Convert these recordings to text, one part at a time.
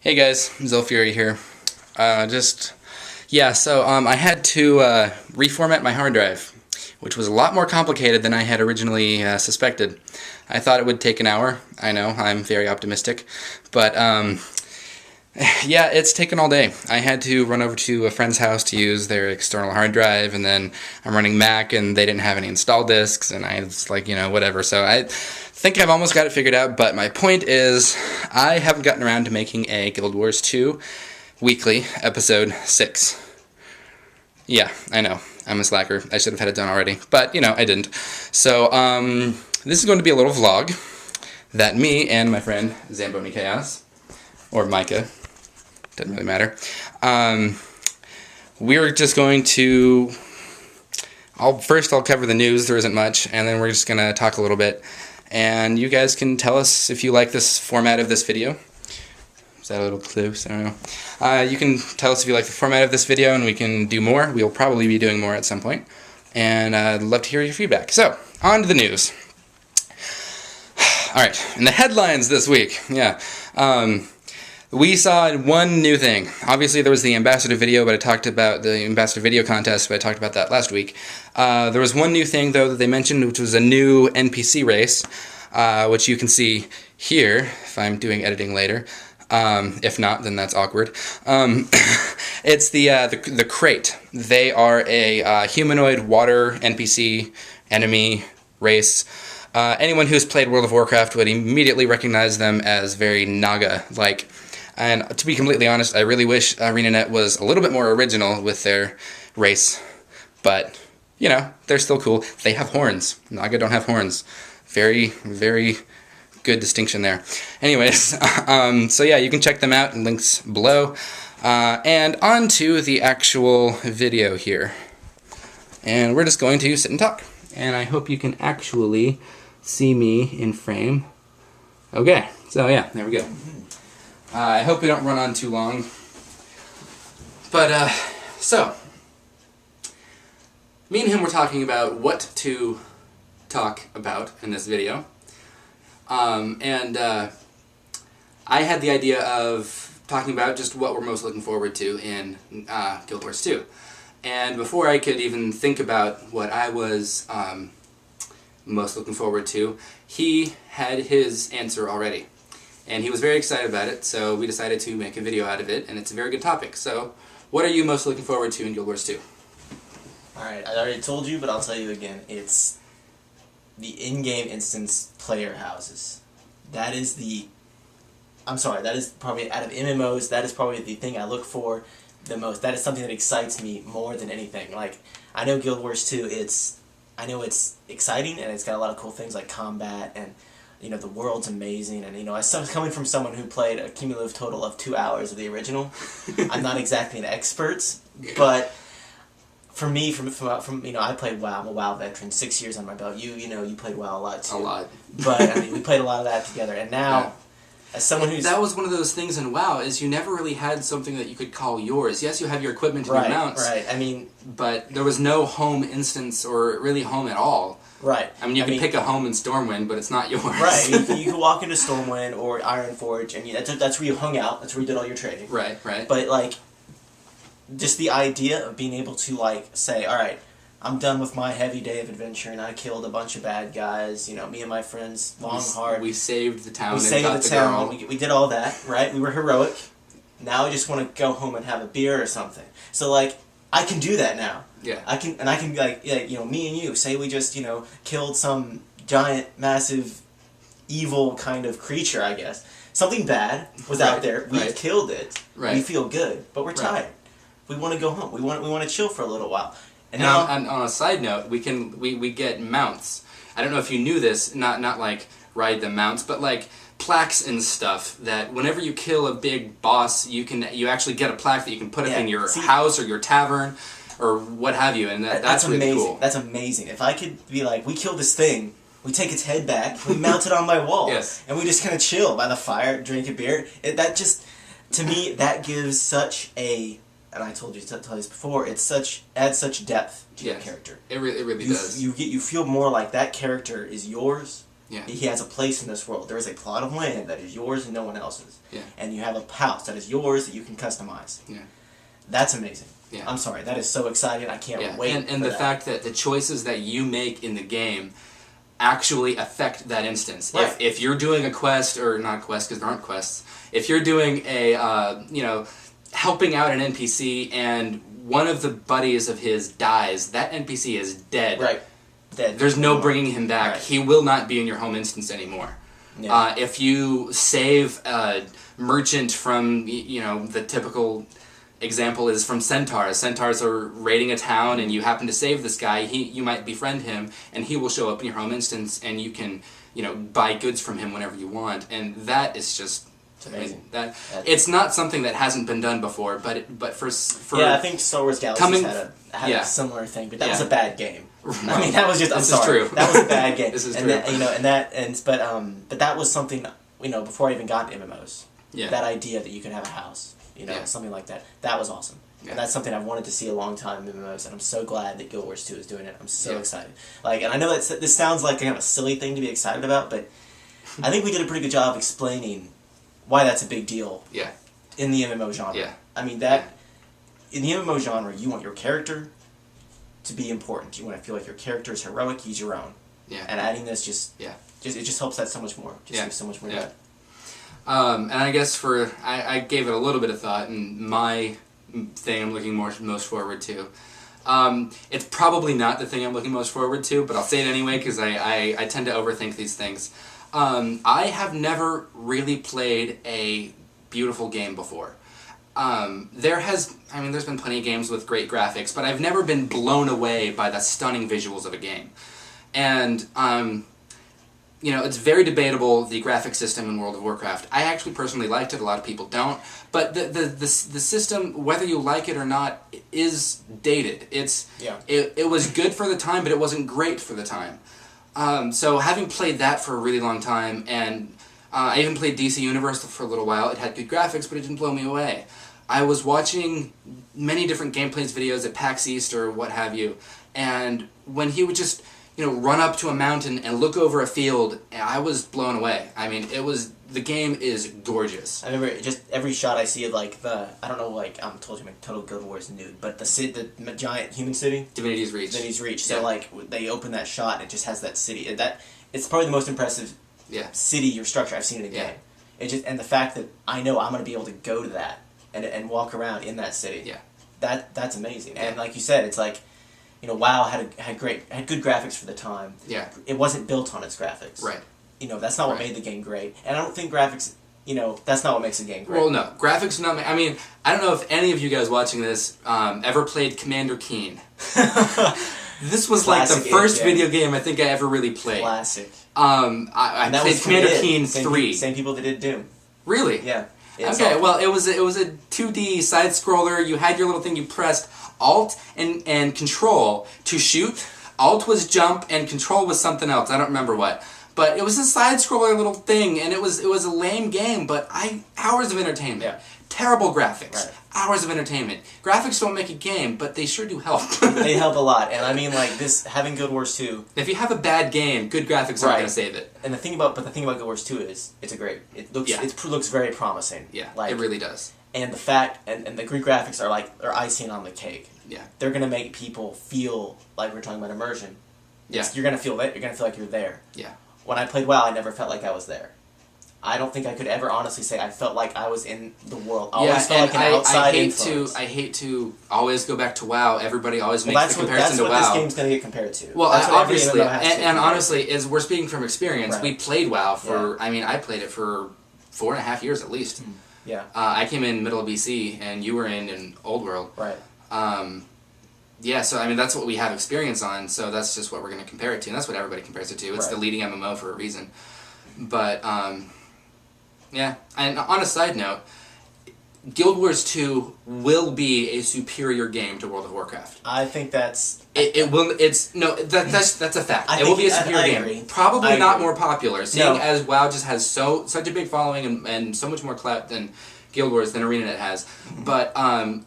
Hey guys, Zolfury here. I had to reformat my hard drive, which was a lot more complicated than I had originally suspected. I thought it would take an hour. I know, I'm very optimistic. But, yeah, it's taken all day. I had to run over to a friend's house to use their external hard drive, and then I'm running Mac, and they didn't have any install disks, and I was like, whatever. So I think I've almost got it figured out, but my point is, I haven't gotten around to making a Guild Wars 2 Weekly, Episode 6. Yeah, I know. I'm a slacker. I should have had it done already. But, I didn't. So, this is going to be a little vlog that me and my friend, Zamboni Chaos, or Micah, doesn't really matter, we're just going to... I'll cover the news, there isn't much, and then we're just going to talk a little bit. And you guys can tell us if you like this format of this video. Is that a little close? I don't know. You can tell us if you like the format of this video, and we can do more. We'll probably be doing more at some point. And I'd love to hear your feedback. So, on to the news. Alright, in the headlines this week, we saw one new thing. Obviously, there was the Ambassador video, but I talked about the Ambassador video contest, but I talked about that last week. There was one new thing, though, that they mentioned, which was a new NPC race, which you can see here, if I'm doing editing later. If not, then that's awkward. It's the Crate. They are a humanoid water NPC enemy race. Anyone who's played World of Warcraft would immediately recognize them as very Naga-like. And to be completely honest, I really wish ArenaNet was a little bit more original with their race. But, they're still cool. They have horns. Naga don't have horns. Very, very good distinction there. Anyways, so yeah, you can check them out, links below. And on to the actual video here. And we're just going to sit and talk. And I hope you can actually see me in frame. Okay, so yeah, there we go. I hope we don't run on too long. But, so, me and him were talking about what to talk about in this video. I had the idea of talking about just what we're most looking forward to in Guild Wars 2. And before I could even think about what I was most looking forward to, he had his answer already. And he was very excited about it, so we decided to make a video out of it, and it's a very good topic. So, what are you most looking forward to in Guild Wars 2? Alright, I already told you, but I'll tell you again. It's the in-game instance player houses. That is probably, out of MMOs, that is probably the thing I look for the most. That is something that excites me more than anything. Like, I know Guild Wars 2, I know it's exciting, and it's got a lot of cool things like combat, and the world's amazing, and coming from someone who played a cumulative total of 2 hours of the original, I'm not exactly an expert, but for me, I played WoW. I'm a WoW veteran, 6 years on my belt. You played WoW a lot too. A lot. But we played a lot of that together, and now, yeah. As someone who's... That was one of those things in WoW, is you never really had something that you could call yours. Yes, you have your equipment and your mounts. Right, but there was no home instance, or really home at all. Right. You can pick a home in Stormwind, but it's not yours. Right. You could walk into Stormwind or Ironforge, and that's where you hung out. That's where you did all your trading. Right. But, just the idea of being able to, say, alright, I'm done with my heavy day of adventure, and I killed a bunch of bad guys, me and my friends, long, hard. We saved the town We and saved got the the town. girl. We did all that, right? We were heroic. Now I just want to go home and have a beer or something. So, I can do that now. Yeah. I can me and you, say we just, killed some giant, massive, evil kind of creature, I guess. Something bad was out there. We killed it. Right. We feel good, but we're tired. We want to go home. We want to chill for a little while. And now, on a side note, we get mounts. I don't know if you knew this, not ride the mounts, but plaques and stuff that whenever you kill a big boss, you actually get a plaque that you can put up in your house or your tavern or what have you, and that's really amazing. Cool. That's amazing. If I could be we killed this thing, we take its head back, we mount it on my wall, and we just kind of chill by the fire, drink a beer. To me, that gives such a... And I told you this before. Adds such depth to your character. It really does. You feel more like that character is yours Yeah. He has a place in this world. There is a plot of land that is yours and no one else's. Yeah. And you have a house that is yours that you can customize. Yeah. That's amazing. Yeah. I'm sorry. That is so exciting. I can't wait. And the fact that the choices that you make in the game actually affect that instance. Right. If you're doing a quest, or not a quest because there aren't quests, if you're doing a, helping out an NPC and one of the buddies of his dies, that NPC is dead. Right. Dead. There's no bringing him back. Right. He will not be in your home instance anymore. Yeah. If you save a merchant from, the typical example is from centaurs. Centaurs are raiding a town and you happen to save this guy, you might befriend him and he will show up in your home instance and you can, buy goods from him whenever you want. And that is just... It's amazing. It's not something that hasn't been done before, but for yeah, I think Star Wars Galaxies had a similar thing, but that was a bad game. I mean, that was just. I'm sorry. This is true. That was a bad game. This is and true. But that was something before I even got into MMOs. Yeah. That idea that you could have a house, something like that. That was awesome. Yeah. And that's something I've wanted to see a long time in MMOs, and I'm so glad that Guild Wars 2 is doing it. I'm so excited. And I know that this sounds like kind of a silly thing to be excited about, but I think we did a pretty good job explaining why that's a big deal. Yeah. In the MMO genre. Yeah. I mean in the MMO genre, you want your character to be important. You want to feel like your character is heroic. He's your own. Yeah. And adding this it just helps that so much more. Gives so much more. Yeah. And I guess I gave it a little bit of thought, and my thing I'm looking most forward to. It's probably not the thing I'm looking most forward to, but I'll say it anyway because I tend to overthink these things. I have never really played a beautiful game before. There's been plenty of games with great graphics, but I've never been blown away by the stunning visuals of a game. And, it's very debatable, the graphic system in World of Warcraft. I actually personally liked it, a lot of people don't. But the system, whether you like it or not, is dated. It was good for the time, but it wasn't great for the time. So having played that for a really long time, and I even played DC Universal for a little while, it had good graphics, but it didn't blow me away. I was watching many different gameplays videos at PAX East or what have you, and when he would just, run up to a mountain and look over a field, I was blown away. I mean, the game is gorgeous. I remember just every shot I see of I told you I'm a total Guild Wars nude, but the giant human city? Divinity's Reach. Divinity's Reach. So they open that shot and it just has that city. It's probably the most impressive city or structure I've seen in a game. And the fact that I know I'm going to be able to go to that and walk around in that city. Yeah. That's amazing. And like you said, it's like, WoW had good graphics for the time. Yeah. It wasn't built on its graphics. Right. That's not what made the game great. And I don't think graphics, that's not what makes a game great. Well, no. Graphics not... I mean, I don't know if any of you guys watching this ever played Commander Keen. This was Classic like the first video game I think I ever really played. Classic. I played Commander Keen 3. Same people that did Doom. Really? Yeah. Okay, well, it was a 2D side-scroller. You had your little thing, you pressed Alt and Control to shoot. Alt was jump, and Control was something else. I don't remember what. But it was a side-scroller little thing, and it was a lame game, but hours of entertainment. Yeah. Terrible graphics. Right. Hours of entertainment. Graphics don't make a game, but they sure do help. They help a lot, and I mean, having Guild Wars 2... If you have a bad game, good graphics aren't going to save it. And the thing about Guild Wars 2 is, it looks very promising. Yeah, it really does. And the fact, and the good graphics are icing on the cake. Yeah. They're going to make people feel like we're talking about immersion. Yeah. You're going to feel that. You're going to feel like you're there. Yeah. When I played WoW, I never felt like I was there. I don't think I could ever honestly say I felt like I was in the world. I always felt like an outside influence. I hate to always go back to WoW. Everybody always makes the comparison to WoW. That's what this game's going to get compared to. Well, obviously, and honestly, we're speaking from experience. Right. We played WoW for, I played it for 4.5 years at least. Yeah. I came in middle of BC, and you were in Old World. Right. Yeah, so that's what we have experience on, so that's just what we're going to compare it to, and that's what everybody compares it to. It's the leading MMO for a reason. But, yeah, and on a side note, Guild Wars 2 will be a superior game to World of Warcraft. I think that's... It will, that's a fact. It will be a superior game. Probably not more popular, seeing as WoW just has such a big following and so much more clout than Guild Wars than ArenaNet has, but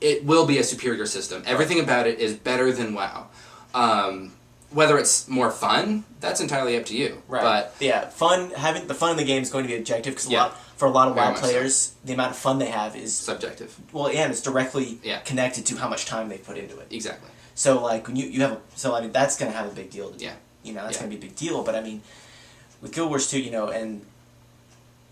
it will be a superior system. Everything about it is better than WoW. whether it's more fun, that's entirely up to you. Right. But yeah, having the fun in the game is going to be objective because for a lot of Very WoW much players, the amount of fun they have is subjective. well, yeah, and it's directly Yeah. connected to how much time they put into it. Exactly. So like when you have I mean that's going to have a big deal. Yeah. That's going to be a big deal. But I mean, with Guild Wars 2, and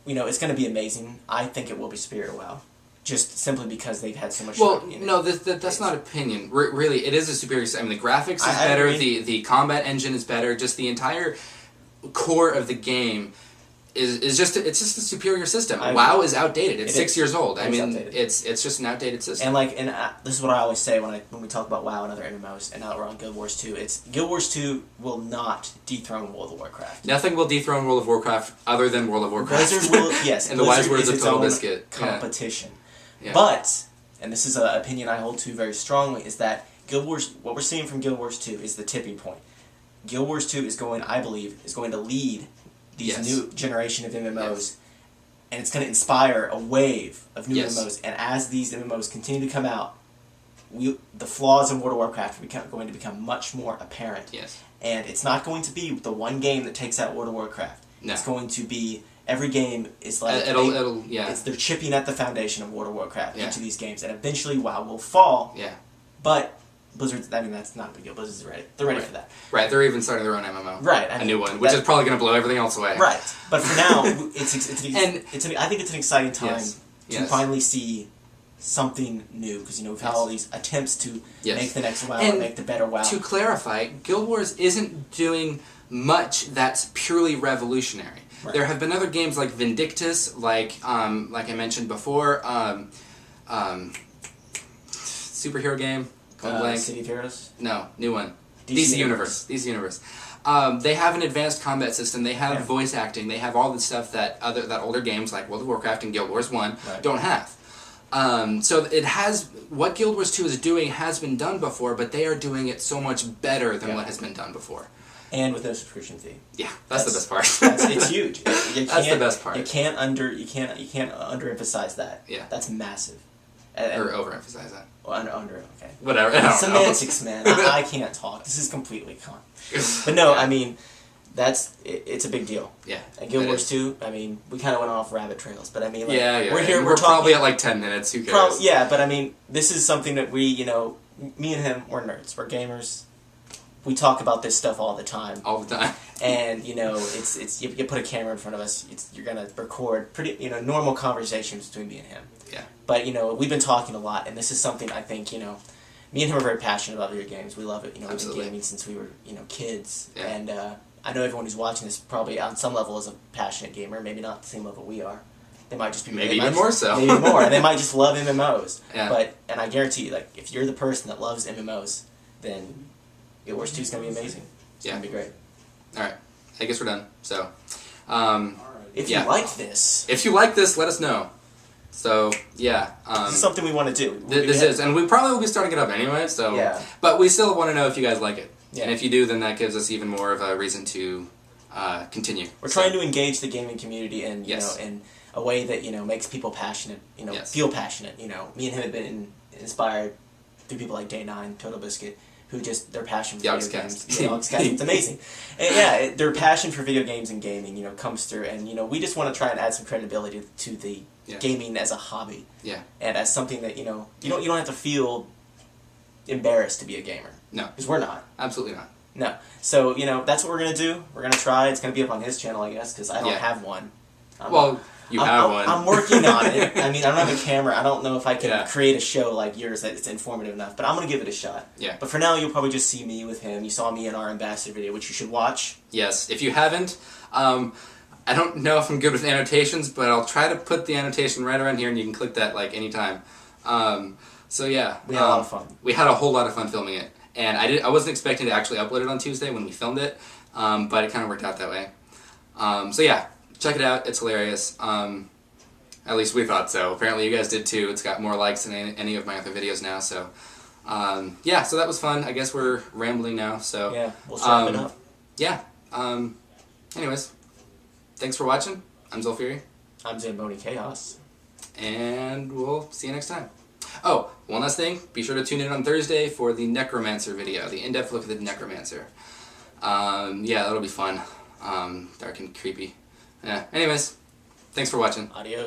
it's going to be amazing. I think it will be superior to WoW. Just simply because they've had so much. Well, no, that's not opinion. Really, it is a superior. I mean, the graphics is better. The combat engine is better. Just the entire core of the game is just a superior system. WoW is outdated. It's 6 years old. I mean, it's just an outdated system. And this is what I always say when we talk about WoW and other MMOs, and now we're on Guild Wars 2. It's Guild Wars 2 will not dethrone World of Warcraft. Nothing will dethrone World of Warcraft other than World of Warcraft. Blizzard will, yes. and the wise words of Total Biscuit. Competition. Yeah. But, and this is an opinion I hold to very strongly, is that Guild Wars, what we're seeing from Guild Wars 2 is the tipping point. Guild Wars 2 I believe, is going to lead these new generation of MMOs, and it's going to inspire a wave of new MMOs. And as these MMOs continue to come out, the flaws in World of Warcraft are going to become much more apparent. Yes. And it's not going to be the one game that takes out World of Warcraft. No. It's going to be every game is like they're chipping at the foundation of World of Warcraft into these games, and eventually WoW will fall. Yeah. But Blizzard, I mean, that's not a big deal. Blizzard's ready. They're ready for that. Right. They're even starting their own MMO. Right. A new one, which is probably going to blow everything else away. Right. But for now, I think it's an exciting time to finally see something new, because we've had all these attempts to make the next WoW and make the better WoW. To clarify, Guild Wars isn't doing much that's purely revolutionary. Right. There have been other games like Vindictus, like I mentioned before, superhero game. City of Heroes? No, new one. DC Universe. DC Universe. They have an advanced combat system. They have voice acting. They have all the stuff that older games like World of Warcraft and Guild Wars 1 don't have. So it has what Guild Wars 2 is doing has been done before, but they are doing it so much better than what has been done before. And with no subscription fee. Yeah, that's the best part. It's huge. That's the best part. You can't underemphasize that. Yeah, that's massive. Or overemphasize that. Well, under okay. Whatever. Semantics, man. I can't talk. This is completely con. But no, I mean, it's a big deal. Yeah. And Guild Wars 2, I mean, we kind of went off rabbit trails, but I mean, like, we're here. We're probably at like 10 minutes. Who cares? Yeah, but I mean, this is something that we, me and him, we're nerds. We're gamers. We talk about this stuff all the time. All the time. And it's you put a camera in front of us. You're gonna record pretty normal conversations between me and him. Yeah. But we've been talking a lot, and this is something I think me and him are very passionate about video games. We love it. We've been gaming since we were kids. Yeah. And I know everyone who's watching this probably on some level is a passionate gamer. Maybe not the same level we are. They might just be maybe even more so. Maybe more. And they might just love MMOs. Yeah. And I guarantee you, like, if you're the person that loves MMOs, then Guild Wars 2 is going to be amazing. It's going to be great. All right. I guess we're done. So, if you like this... If you like this, let us know. So, yeah. This is something we want to do. This is. And we probably will be starting it up anyway, so... Yeah. But we still want to know if you guys like it. Yeah. And if you do, then that gives us even more of a reason to continue. We're trying to engage the gaming community in, in a way that, makes people passionate, feel passionate. Me and him have been inspired through people like Day 9, Total Biscuit, who they're passion for video games. It's amazing. And their passion for video games and gaming, comes through. And, we just want to try and add some credibility to the gaming as a hobby. Yeah. And as something that, you don't have to feel embarrassed to be a gamer. No. Because we're not. Absolutely not. No. So, that's what we're going to do. We're going to try. It's going to be up on his channel, I guess, because I don't have one. You have one. I'm working on it. I mean, I don't have a camera. I don't know if I can create a show like yours that's informative enough, but I'm going to give it a shot. Yeah. But for now, you'll probably just see me with him. You saw me in our ambassador video, which you should watch. Yes. If you haven't, I don't know if I'm good with annotations, but I'll try to put the annotation right around here, and you can click that, anytime. So, yeah. We had a lot of fun. We had a whole lot of fun filming it. And I wasn't expecting to actually upload it on Tuesday when we filmed it, but it kind of worked out that way. So, yeah. Check it out. It's hilarious. At least we thought so. Apparently you guys did too. It's got more likes than any of my other videos now. So, yeah. So that was fun. I guess we're rambling now. So yeah, we'll wrap it up. Yeah. Anyways, thanks for watching. I'm Zolfiri. I'm Zamboni Chaos. And we'll see you next time. Oh, one last thing. Be sure to tune in on Thursday for the Necromancer video, the in-depth look at the Necromancer. Yeah, that'll be fun. Dark and creepy. Yeah. Anyways, thanks for watching. Adios.